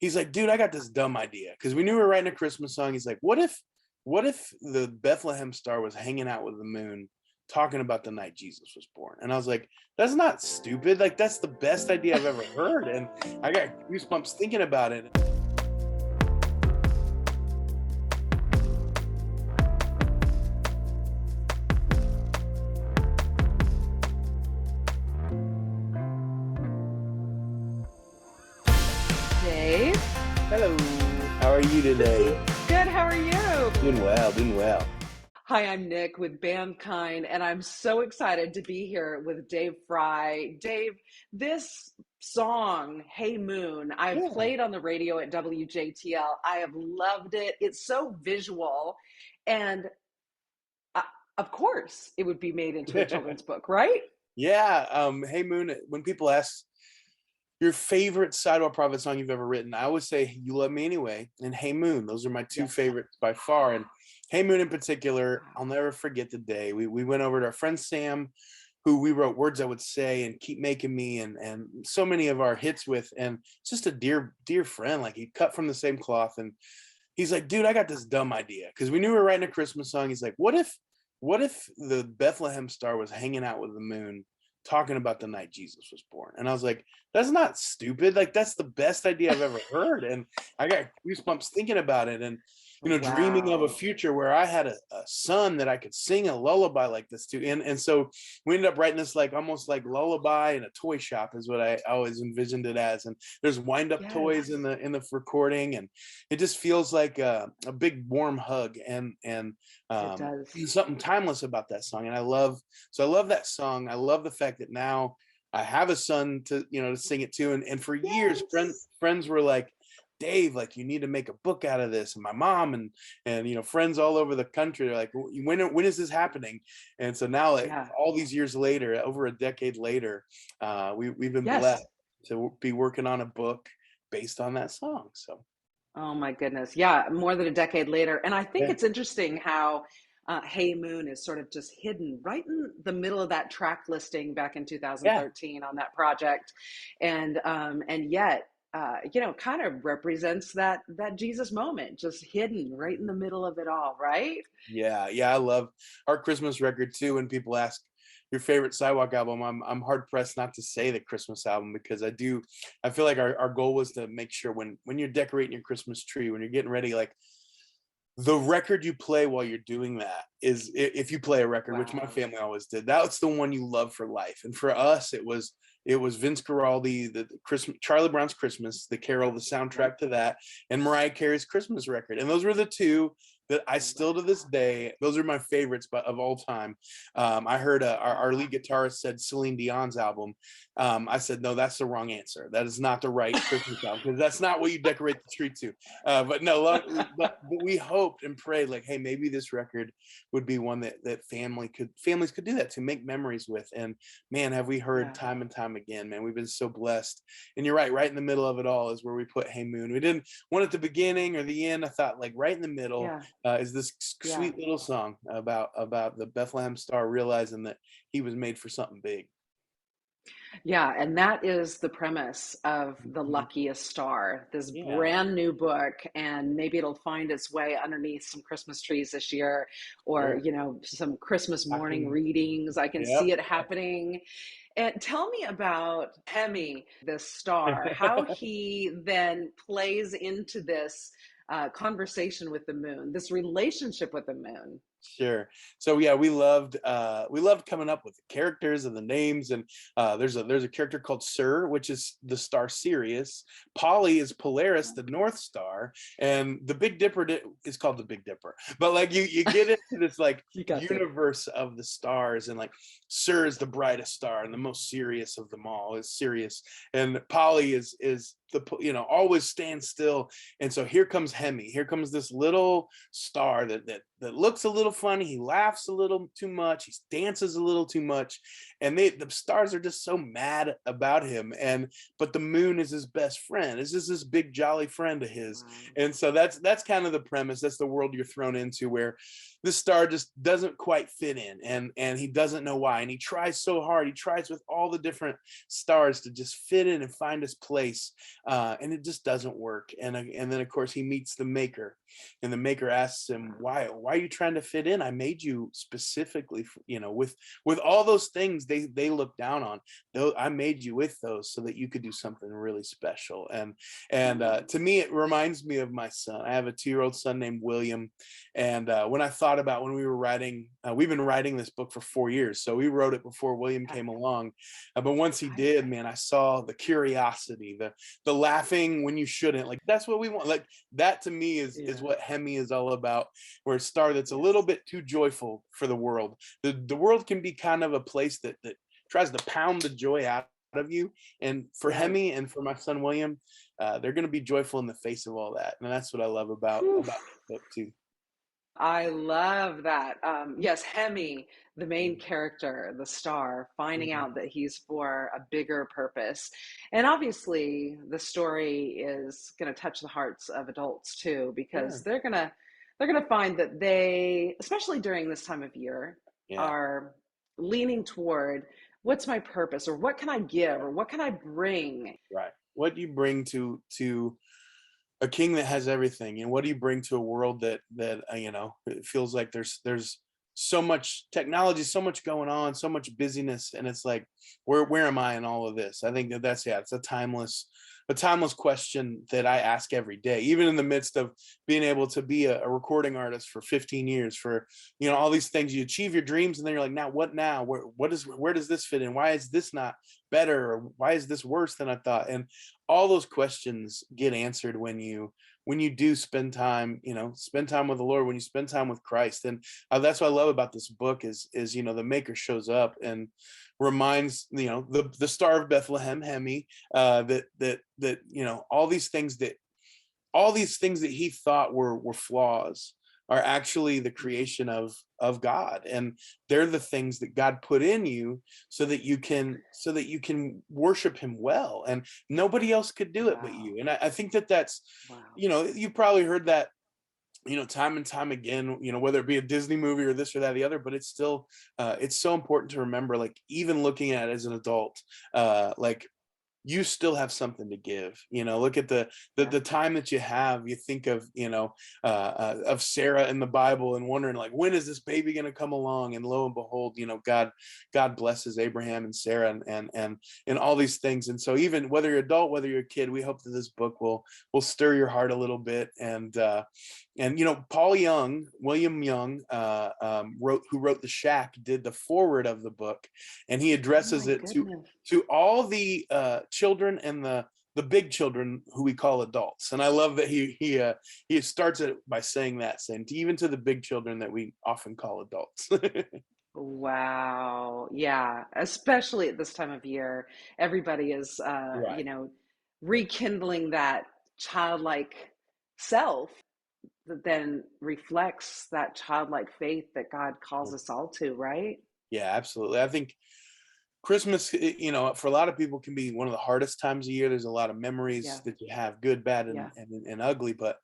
he's like, dude, I got this dumb idea. Because we knew we were writing a Christmas song. He's like, what if the Bethlehem star was hanging out with the moon talking about the night Jesus was born? And I was like, that's not stupid. Like, that's the best idea I've ever heard. And I got goosebumps thinking about it. Dave. Hello. How are you today? Good, how are you? Doing well, doing well. Hi, I'm Nick with Bandkind, and I'm so excited to be here with Dave Frey. Dave, this song, Hey Moon, I've Yeah. played on the radio at WJTL. I have loved it. It's so visual, and of course, it would be made into a children's book, right? Yeah. Hey Moon, when people ask your favorite Sidewalk Prophet song you've ever written, I always say You Love Me Anyway and Hey Moon. Those are my two favorites by far. And Hey Moon in particular, I'll never forget the day. We went over to our friend Sam, who we wrote Words I Would Say and Keep Making Me and so many of our hits with, and just a dear friend. Like, he cut from the same cloth. And he's like, dude, I got this dumb idea. Because we knew we were writing a Christmas song. He's like, what if the Bethlehem star was hanging out with the moon talking about the night Jesus was born? And I was like, that's not stupid. Like, that's the best idea I've ever heard. And I got goosebumps thinking about it. And, dreaming of a future where I had a son that I could sing a lullaby like this to. And so we ended up writing this like almost like lullaby in a toy shop is what I always envisioned it as. And there's wind up toys in the recording, and it just feels like a big warm hug and It does. something timeless about that song. And I love that song. I love the fact that now I have a son to sing it to. And for years, friends were like, Dave, like, you need to make a book out of this. And my mom and friends all over the country are like, when is this happening? And so now, like, all these years later, over a decade later, we've been blessed to be working on a book based on that song. So, oh my goodness, yeah, more than a decade later. And I think it's interesting how Hey Moon is sort of just hidden right in the middle of that track listing back in 2013 on that project, and yet kind of represents that Jesus moment, just hidden right in the middle of it all, right? Yeah, I love our Christmas record too. When people ask your favorite Sidewalk album, I'm hard pressed not to say the Christmas album, because I feel like our goal was to make sure when you're decorating your Christmas tree, when you're getting ready, like, the record you play while you're doing that is, if you play a record, which my family always did, that's the one you love for life. And for us, it was Vince Guaraldi, the Christmas, Charlie Brown's Christmas, the Carol, the soundtrack to that, and Mariah Carey's Christmas record. And those were the two that I still, to this day, those are my favorites of all time. I heard our lead guitarist said Celine Dion's album. I said, no, that's the wrong answer. That is not the right Christmas album, because that's not what you decorate the tree to. But no, but we hoped and prayed, like, hey, maybe this record would be one that families could do that, to make memories with. And man, have we heard time and time again, man, we've been so blessed. And you're right in the middle of it all is where we put Hey Moon. We didn't want it at the beginning or the end. I thought, like, right in the middle is this sweet little song about the Bethlehem star realizing that he was made for something big. Yeah, and that is the premise of The Luckiest Star, this brand new book, and maybe it'll find its way underneath some Christmas trees this year, or some Christmas morning readings. I can see it happening. And tell me about Hemi, this star, how he then plays into this conversation with the moon, this relationship with the moon. Sure. So yeah, we loved coming up with the characters and the names. And there's a character called Sir, which is the star Sirius. Polly is Polaris, the North Star, and the Big Dipper is called the Big Dipper. But like you get into this like universe of the stars, and like Sir is the brightest star and the most serious of them all is Sirius, and Polly is the always stand still. And so here comes Hemi. Here comes this little star that looks a little funny. He laughs a little too much. He dances a little too much. And the stars are just so mad about him. But the moon is his best friend. It's just this big jolly friend of his. And so that's kind of the premise. That's the world you're thrown into, where this star just doesn't quite fit in, and he doesn't know why, and he tries so hard. He tries with all the different stars to just fit in and find his place, and it just doesn't work. And then of course he meets the maker, and the maker asks him, why are you trying to fit in? I made you specifically for, with all those things they look down on, though I made you with those so that you could do something really special. And to me, it reminds me of my son. I have a 2-year-old son named William. And when I thought about when we were writing, we've been writing this book for 4 years. So we wrote it before William came along. But once he did, man, I saw the curiosity, the laughing when you shouldn't. Like, that's what we want. Like, that to me is what Hemi is all about. We're a star that's a little bit too joyful for the world. The world can be kind of a place that tries to pound the joy out of you. And for Hemi and for my son William, they're going to be joyful in the face of all that. And that's what I love about the book too. I love that. Yes, Hemi, the main character, the star, finding Mhm. out that he's for a bigger purpose. And obviously, the story is going to touch the hearts of adults too, because Sure. they're going to find that they, especially during this time of year, Yeah. are leaning toward what's my purpose, or what can I give, Right. or what can I bring? Right. What do you bring to a king that has everything, and what do you bring to a world that it feels like there's so much technology, so much going on, so much busyness, and it's like, where am I in all of this? I think that's it's a timeless question that I ask every day, even in the midst of being able to be a recording artist for 15 years, for all these things. You achieve your dreams, and then you're like, now what? Now where does this fit in? Why is this not better, or why is this worse than I thought? And all those questions get answered when you do spend time with the Lord, when you spend time with Christ. And that's what I love about this book is the maker shows up and reminds the star of Bethlehem, Hemi, that all these things that he thought were flaws are actually the creation of God, and they're the things that God put in you so that you can worship him well, and nobody else could do it but Wow. you. And I think that's Wow. you've probably heard that time and time again, whether it be a Disney movie or this or that or the other, but it's still it's so important to remember, like, even looking at it as an adult, like, you still have something to give. Look at Yeah. the time that you have. You think of Sarah in the Bible and wondering, like, when is this baby going to come along? And lo and behold, God blesses Abraham and Sarah, and all these things. And so, even whether you're adult, whether you're a kid, we hope that this book will stir your heart a little bit. And William Young, who wrote The Shack, did the foreword of the book, and he Oh addresses my it goodness. to all the children and the big children who we call adults. And I love that he starts it by saying even to the big children that we often call adults. Wow. Yeah. Especially at this time of year, everybody is, Right. rekindling that childlike self that then reflects that childlike faith that God calls us all to, right? Yeah, absolutely. I think Christmas, for a lot of people, can be one of the hardest times of year. There's a lot of memories Yeah. that you have, good, bad, and Yeah. and ugly. But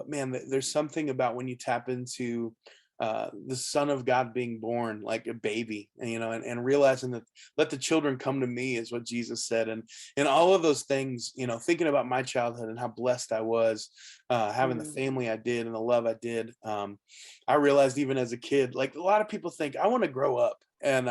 man, there's something about when you tap into the Son of God being born like a baby, and realizing that, let the children come to me, is what Jesus said. And all of those things, thinking about my childhood and how blessed I was, having the Mm. family I did and the love I did. I realized even as a kid, like, a lot of people think, I want to grow up and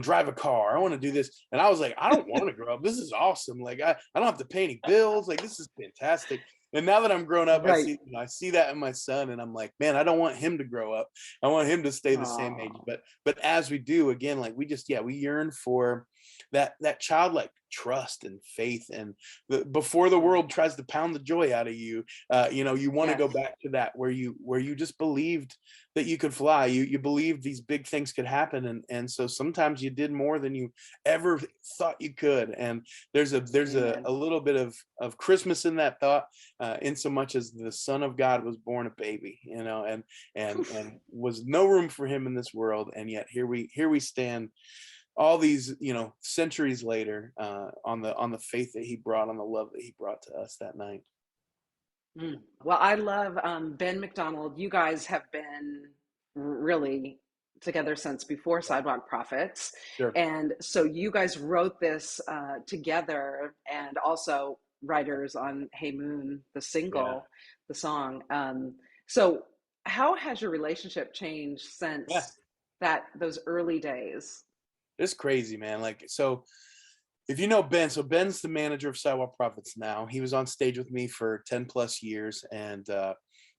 drive a car. I want to do this. And I was like, I don't want to grow up. This is awesome. Like, I don't have to pay any bills. Like, this is fantastic. And now that I'm grown up, Right. I see that in my son, and I'm like, man, I don't want him to grow up. I want him to stay the same age. Oh, But as we do, again, like, we yearn for that childlike trust and faith, and before the yeah. world tries to pound the joy out of you, you want to go Yes. back to that, where you just believed that you could fly. You believed these big things could happen, and so sometimes you did more than you ever thought you could. And there's a Amen. little bit of Christmas in that thought, in so much as the Son of God was born a baby, and was no room for him in this world, and yet here we stand, all these centuries later, on the faith that he brought, on the love that he brought to us that night. Mm. Well, I love Ben McDonald. You guys have been really together since before Sidewalk Prophets. Sure. And so you guys wrote this together, and also writers on Hey Moon, the Yeah. single, the song. So how has your relationship changed Yeah. since those early days? It's crazy, man. Like, so if you know Ben, so Ben's the manager of Sidewalk Prophets now. He was on stage with me for 10 plus years, and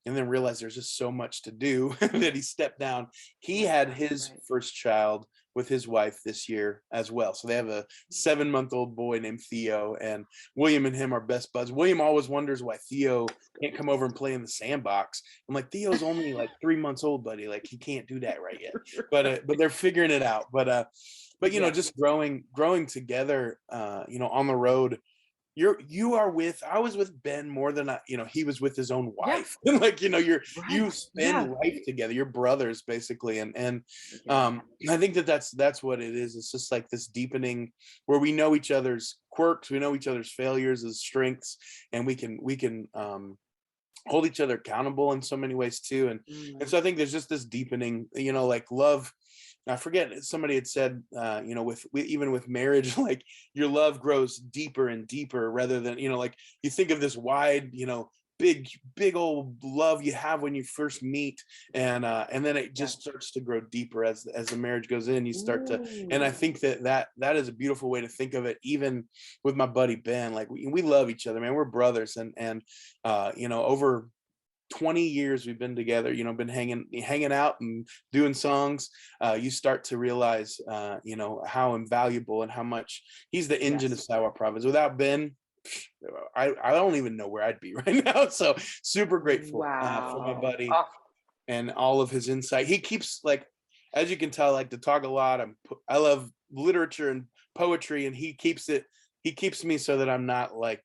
then realized there's just so much to do that he stepped down. He had his Right. first child with his wife this year as well. So they have a 7-month-old boy named Theo, and William and him are best buds. William always wonders why Theo can't come over and play in the sandbox. I'm like, Theo's only like 3 months old, buddy. Like, he can't do that right yet. But they're figuring it out. But Yeah. just growing together, on the road. I was with Ben more than he was with his own Yeah. wife. Like, you Right. spend Yeah. life together. You're brothers basically. And Yeah. I think that's what it is. It's just like this deepening where we know each other's quirks, we know each other's failures as strengths, and we can hold each other accountable in so many ways too. And Mm. so I think there's just this deepening, like love. I forget, somebody had said, even with marriage, like your love grows deeper and deeper rather than, like you think of this wide, big old love you have when you first meet, and then it just Yes. starts to grow deeper as the marriage goes in. You start to, and I Ooh. think that is a beautiful way to think of it. Even with my buddy Ben, like we love each other, man. We're brothers, and over 20 years we've been together, been hanging out and doing songs. You start to realize, how invaluable and how much he's the engine of Yes. Sidewalk Prophets. Without Ben, I don't even know where I'd be right now. So super grateful for my Wow. buddy Oh, and all of his insight. He keeps, like, as you can tell, I like to talk a lot. I love literature and poetry, and he keeps me so that I'm not like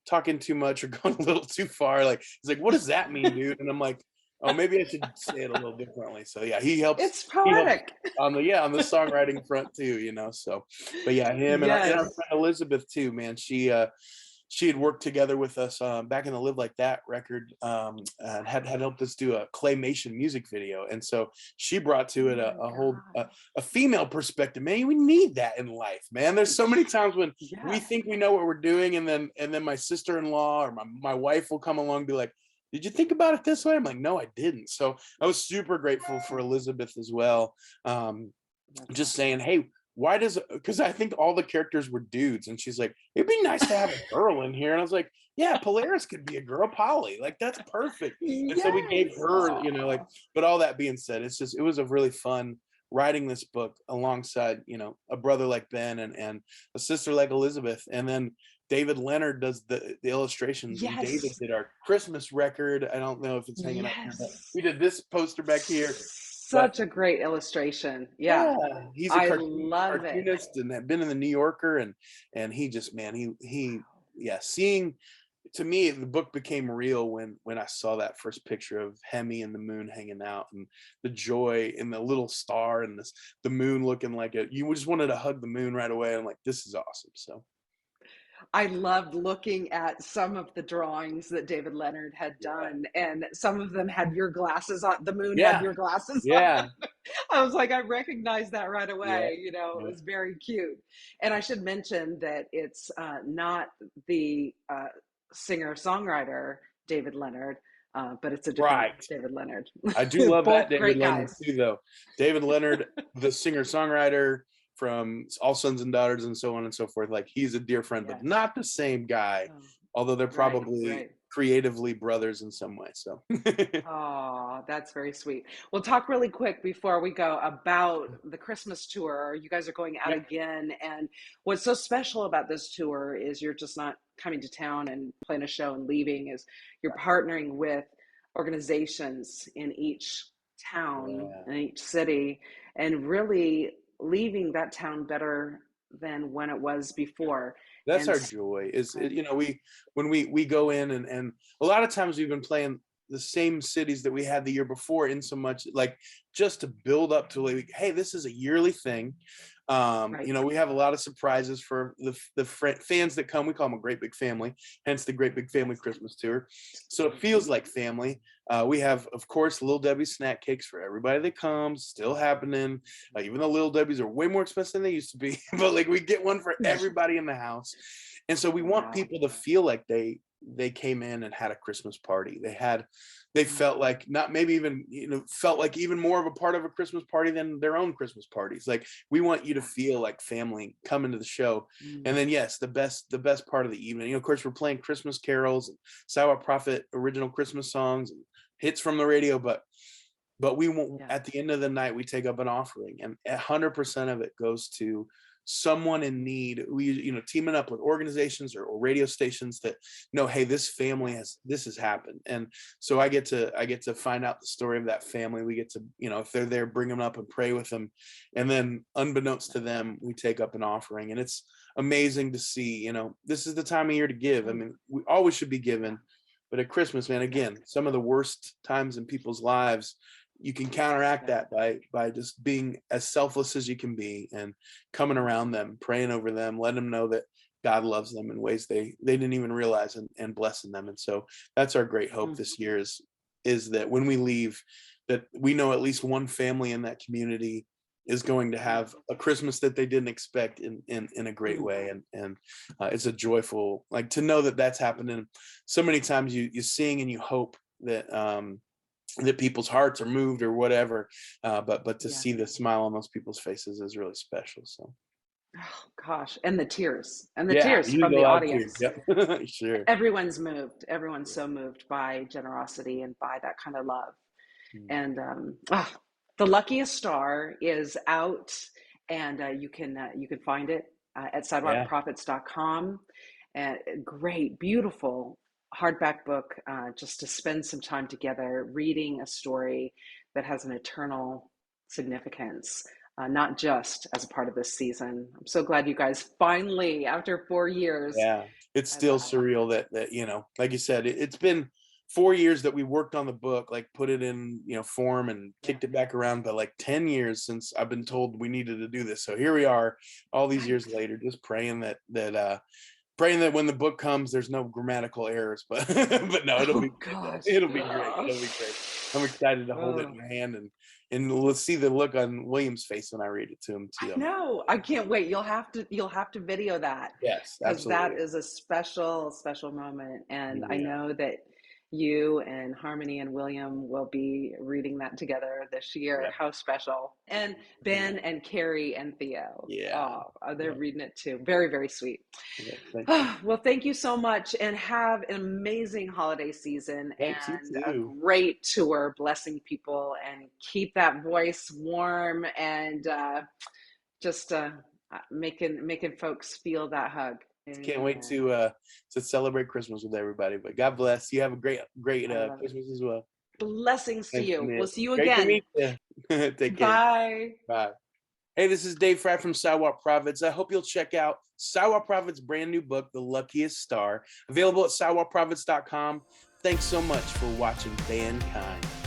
talking too much or going a little too far. Like, he's like, what does that mean, dude? And I'm like, oh, maybe I should say it a little differently. So yeah, it's he helps poetic. on the songwriting front too, so. But yeah, him and our Yes. friend Elizabeth too, man. She had worked together with us back in the Live Like That record, and had helped us do a claymation music video. And so she brought to Oh it my a whole God. a female perspective. Man, we need that in life, man. There's so many times when we Yeah. think we know what we're doing, and then my sister-in-law or my wife will come along and be like, did you think about it this way? I'm like, no, I didn't. So I was super grateful for Elizabeth as well. That's Just awesome. saying, hey, why does, because I think all the characters were dudes, and she's like, it'd be nice to have a girl in here. And I was like, yeah, Polaris could be a girl, Polly, like that's perfect. And so we gave Yes. her, like, Oh, but all that being said, it was a really fun writing this book alongside, a brother like Ben, and a sister like Elizabeth. And then David Leonard does the illustrations, and David yes. did our Christmas record. I don't know if it's hanging up here, but Yes. we did this poster back here. But Such a great illustration. Yeah. yeah, he's a I love it. cartoonist and had been in the New Yorker, and he just, man, he Wow. yeah, seeing, to me the book became real when I saw that first picture of Hemi and the moon hanging out, and the joy in the little star, and the moon looking like it. You just wanted to hug the moon right away. I'm like, this is awesome. So I loved looking at some of the drawings that David Leonard had yeah, done, and some of them had your glasses on. The moon had yeah, your glasses on. yeah, I was like, I recognized that right yeah, away. It yeah. was very cute. And I should mention that it's not the singer-songwriter David Leonard, but it's a different Right. David Leonard. I do love that Both David great Leonard guys. too, though. David Leonard, the singer-songwriter from All Sons and Daughters and so on and so forth. Like, he's a dear friend, but Yes. not the same guy. Oh, Although they're right, probably right. creatively brothers in some way. So Oh, that's very sweet. We'll talk really quick before we go about the Christmas tour. You guys are going out yeah, again. And what's so special about this tour is you're just not coming to town and playing a show and leaving, is you're partnering with organizations in each town yeah. and each city, and really leaving that town better than when it was before. That's And our joy. right. We when we go in, and a lot of times we've been playing the same cities that we had the year before, in so much like just to build up to, like, hey, this is a yearly thing. Right. We have a lot of surprises for the fans that come. We call them a great big family, hence the Great Big Family Christmas Tour. So it feels like family. We have, of course, Little Debbie's snack cakes for everybody that comes, still happening. Even though Little Debbie's are way more expensive than they used to be, but like we get one for everybody in the house. And so we want people to feel like they came in and had a Christmas party. They felt like not maybe even, felt like even more of a part of a Christmas party than their own Christmas parties. Like we want you to feel like family coming to the show. And then, yes, the best part of the evening, of course, we're playing Christmas carols and Sidewalk Prophet original Christmas songs and hits from the radio, but we won't, at the end of the night, we take up an offering, and 100% of it goes to someone in need. We, teaming up with organizations or radio stations that know, hey, this has happened. And so I get to find out the story of that family. We get to, if they're there, bring them up and pray with them. And then unbeknownst to them, we take up an offering. And it's amazing to see, this is the time of year to give. I mean, we always should be giving, but at Christmas, man, again, some of the worst times in people's lives, you can counteract that by just being as selfless as you can be and coming around them, praying over them, letting them know that God loves them in ways they didn't even realize, and blessing them. And so that's our great hope this year is that when we leave, that we know at least one family in that community is going to have a Christmas that they didn't expect in a great way. And it's a joyful, like, to know that that's happening. So many times you sing and you hope that that people's hearts are moved or whatever, but to see the smile on those people's faces is really special. So, oh gosh, and the tears from you the go out audience. Yep. Sure. Everyone's moved. Everyone's so moved by generosity and by that kind of love. And the Luckiest Star is out, and you can find it at sidewalkprophets.com. Great, beautiful hardback book, just to spend some time together reading a story that has an eternal significance, not just as a part of this season. I'm so glad you guys finally, after 4 years. Yeah, it's still surreal that like you said, it's been 4 years that we worked on the book, like put it in form and kicked it back around, but like 10 years since I've been told we needed to do this. So here we are, all these years later, just praying that when the book comes, there's no grammatical errors, but no, it'll be great. It'll be great. I'm excited to hold it in my hand, and let's see the look on William's face when I read it to him too. No, I can't wait. You'll have to video that. Yes, absolutely. That is a special moment, and I know that you and Harmony and William will be reading that together this year. Yeah. How special. And Ben and Carrie and Theo. Yeah. Oh, they're reading it too. Very, very sweet. Yeah, well, thank you so much, and have an amazing holiday season. Thanks, and a great tour, blessing people, and keep that voice warm, and just making folks feel that hug. Can't wait to celebrate Christmas with everybody. But God bless you. Have a great Christmas as well. Blessings to you. We'll see you great again. To meet you. Take care. Bye. Bye. Hey, this is Dave Frey from Sidewalk Prophets. I hope you'll check out Sidewalk Prophets' brand new book, The Luckiest Star, available at sidewalkprophets.com. Thanks so much for watching Bandkind.